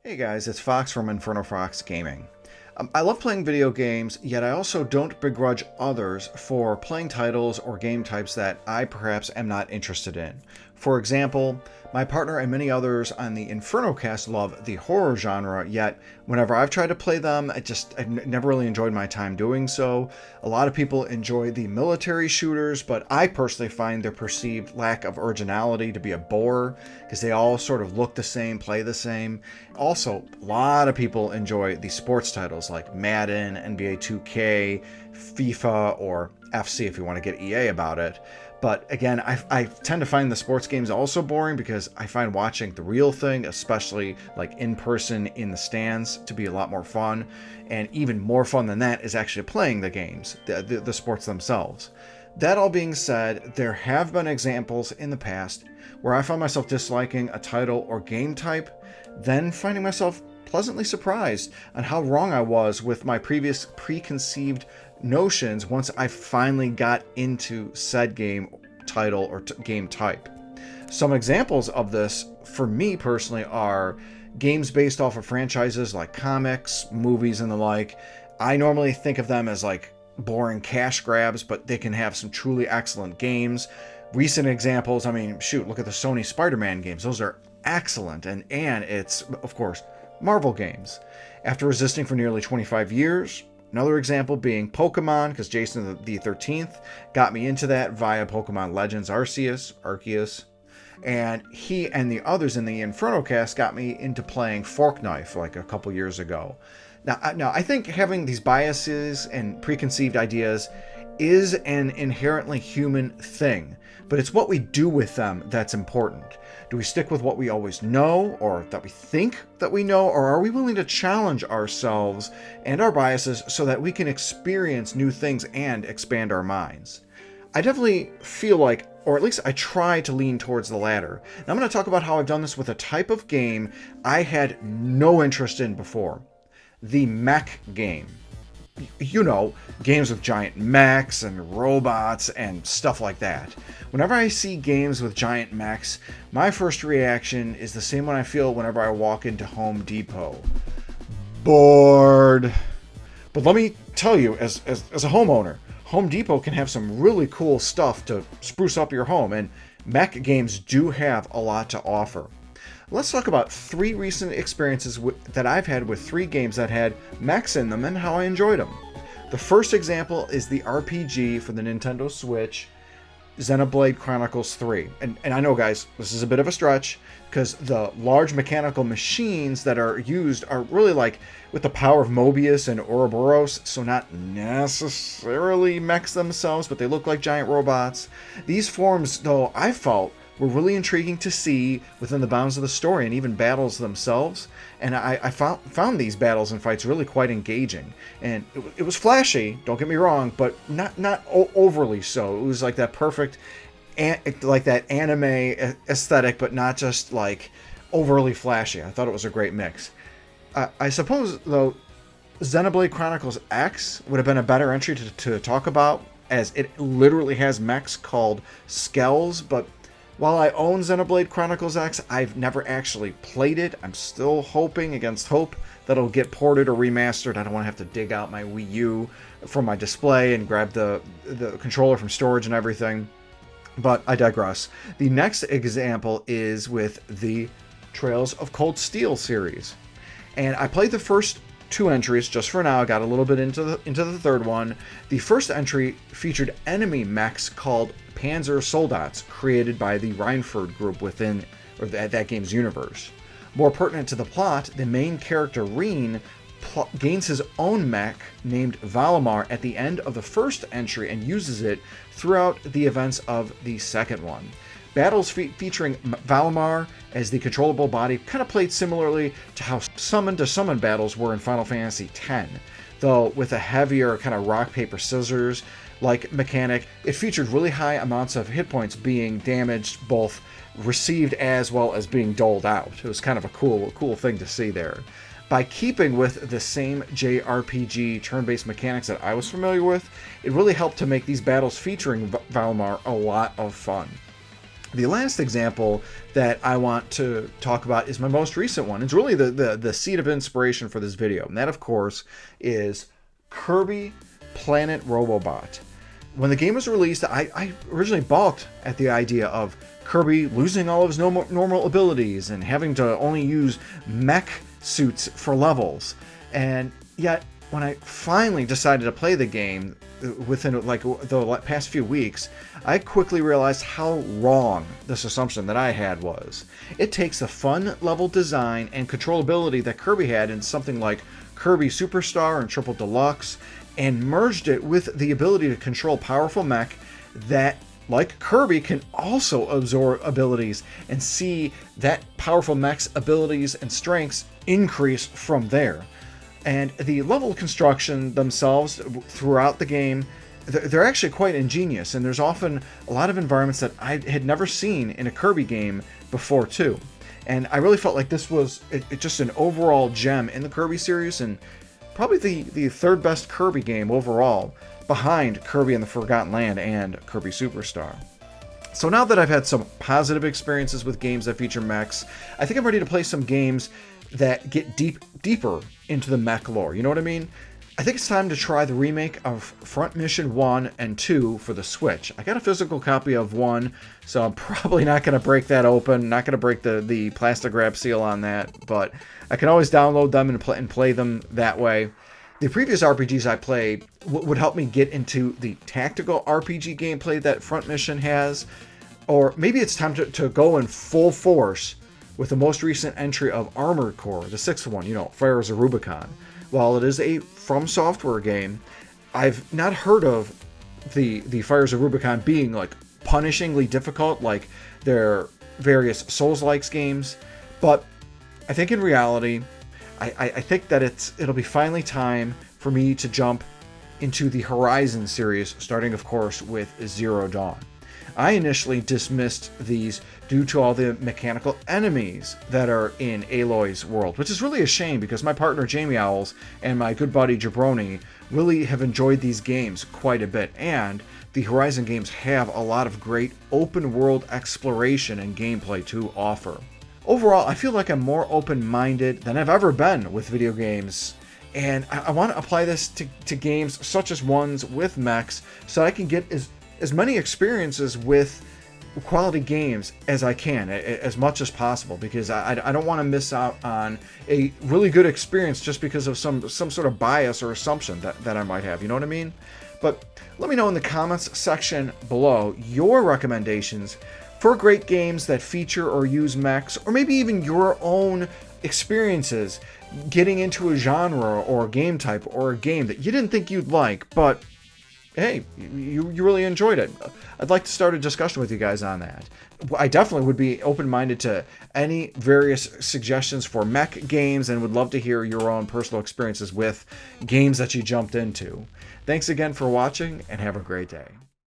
Hey guys, it's Fox from Inferno Cast Gaming. I love playing video games, yet I also don't begrudge others for playing titles or game types that I perhaps am not interested in. For example, my partner and many others on the Inferno Cast love the horror genre, yet whenever I've tried to play them, I've never really enjoyed my time doing so. A lot of people enjoy the military shooters, but I personally find their perceived lack of originality to be a bore, because they all sort of look the same, play the same. Also, a lot of people enjoy the sports titles like Madden, NBA 2K, FIFA, or FC if you want to get EA about it. But again, I tend to find the sports games also boring because I find watching the real thing, especially like in person in the stands, to be a lot more fun. And even more fun than that is actually playing the games, the sports themselves. That all being said, there have been examples in the past where I found myself disliking a title or game type, then finding myself pleasantly surprised on how wrong I was with my previous preconceived notions once I finally got into said game title or game type. Some examples of this for me personally are games based off of franchises like comics, movies, and the like. I normally think of them as like boring cash grabs, but they can have some truly excellent games. Recent examples, I mean, shoot, look at the Sony Spider-Man games. Those are excellent, and it's, of course, Marvel games. After resisting for nearly 25 years, another example being Pokemon, because Jason the 13th got me into that via Pokemon Legends Arceus, and he and the others in the Inferno Cast got me into playing Fork Knife like a couple years ago. Now, I think having these biases and preconceived ideas is an inherently human thing, but it's what we do with them that's important. Do we stick with what we always know, or that we think that we know, or are we willing to challenge ourselves and our biases so that we can experience new things and expand our minds? I definitely feel like, or at least I try to lean towards the latter. And I'm going to talk about how I've done this with a type of game I had no interest in before. The Mech game. You know, games with giant mechs and robots and stuff like that. Whenever I see games with giant mechs, my first reaction is the same one I feel whenever I walk into Home Depot. Bored. But let me tell you, as a homeowner, Home Depot can have some really cool stuff to spruce up your home, and mech games do have a lot to offer. Let's talk about 3 recent experiences that I've had with 3 games that had mechs in them and how I enjoyed them. The first example is the RPG for the Nintendo Switch, Xenoblade Chronicles 3. And I know, guys, this is a bit of a stretch because the large mechanical machines that are used are really like with the power of Mobius and Ouroboros, so not necessarily mechs themselves, but they look like giant robots. These forms, though, I felt were really intriguing to see within the bounds of the story and even battles themselves. And I found these battles and fights really quite engaging. And it was flashy, don't get me wrong, but not overly so. It was like that perfect, like that anime aesthetic, but not just like overly flashy. I thought it was a great mix. I suppose, though, Xenoblade Chronicles X would have been a better entry to talk about, as it literally has mechs called skells, but while I own Xenoblade Chronicles X, I've never actually played it. I'm still hoping against hope that it'll get ported or remastered. I don't want to have to dig out my Wii U from my display and grab the controller from storage and everything. But I digress. The next example is with the Trails of Cold Steel series. And I played the first 2 entries just for now. I got a little bit into the third one. The first entry featured enemy mechs called Panzer Soldats, created by the Reinford group within that game's universe. More pertinent to the plot, the main character Reen gains his own mech named Valimar at the end of the first entry and uses it throughout the events of the second one. Battles featuring Valimar as the controllable body kind of played similarly to how summon-to-summon battles were in Final Fantasy X, though with a heavier kind of rock, paper, scissors like mechanic. It featured really high amounts of hit points being damaged, both received as well as being doled out. It was kind of a cool thing to see there. By keeping with the same JRPG turn-based mechanics that I was familiar with, it really helped to make these battles featuring Valimar a lot of fun. The last example that I want to talk about is my most recent one. It's really the seed of inspiration for this video. And that, of course, is Kirby Planet Robobot. When the game was released, I originally balked at the idea of Kirby losing all of his normal abilities and having to only use mech suits for levels. And yet, when I finally decided to play the game within like the past few weeks, I quickly realized how wrong this assumption that I had was. It takes the fun level design and controllability that Kirby had in something like Kirby Superstar and Triple Deluxe and merged it with the ability to control powerful mech that, like Kirby, can also absorb abilities and see that powerful mech's abilities and strengths increase from there. And the level construction themselves throughout the game, they're actually quite ingenious, and there's often a lot of environments that I had never seen in a Kirby game before too. And I really felt like this was just an overall gem in the Kirby series, and probably the third best Kirby game overall, behind Kirby and the Forgotten Land and Kirby Superstar. So now that I've had some positive experiences with games that feature mechs, I think I'm ready to play some games that get deeper into the mech lore. You know what I mean? I think it's time to try the remake of Front Mission 1 and 2 for the Switch. I got a physical copy of 1, so I'm probably not going to break that open, not going to break the plastic wrap seal on that, but I can always download them and play them that way. The previous RPGs I played would help me get into the tactical RPG gameplay that Front Mission has, or maybe it's time to go in full force with the most recent entry of Armored Core, the sixth one, Fires of Rubicon. While it is a From Software game, I've not heard of the Fires of Rubicon being like punishingly difficult like their various Souls-likes games, but I think in reality, I think that it'll be finally time for me to jump into the Horizon series, starting of course with Zero Dawn. I initially dismissed these due to all the mechanical enemies that are in Aloy's world, which is really a shame because my partner Jamie Owls and my good buddy Jabroni really have enjoyed these games quite a bit, and the Horizon games have a lot of great open world exploration and gameplay to offer. Overall, I feel like I'm more open-minded than I've ever been with video games, and I want to apply this to games such as ones with mechs so I can get as many experiences with quality games as I can, as much as possible, because I don't want to miss out on a really good experience just because of some sort of bias or assumption that I might have, you know what I mean? But let me know in the comments section below your recommendations for great games that feature or use mechs, or maybe even your own experiences getting into a genre or a game type or a game that you didn't think you'd like, but hey, you really enjoyed it. I'd like to start a discussion with you guys on that. I definitely would be open-minded to any various suggestions for mech games and would love to hear your own personal experiences with games that you jumped into. Thanks again for watching and have a great day.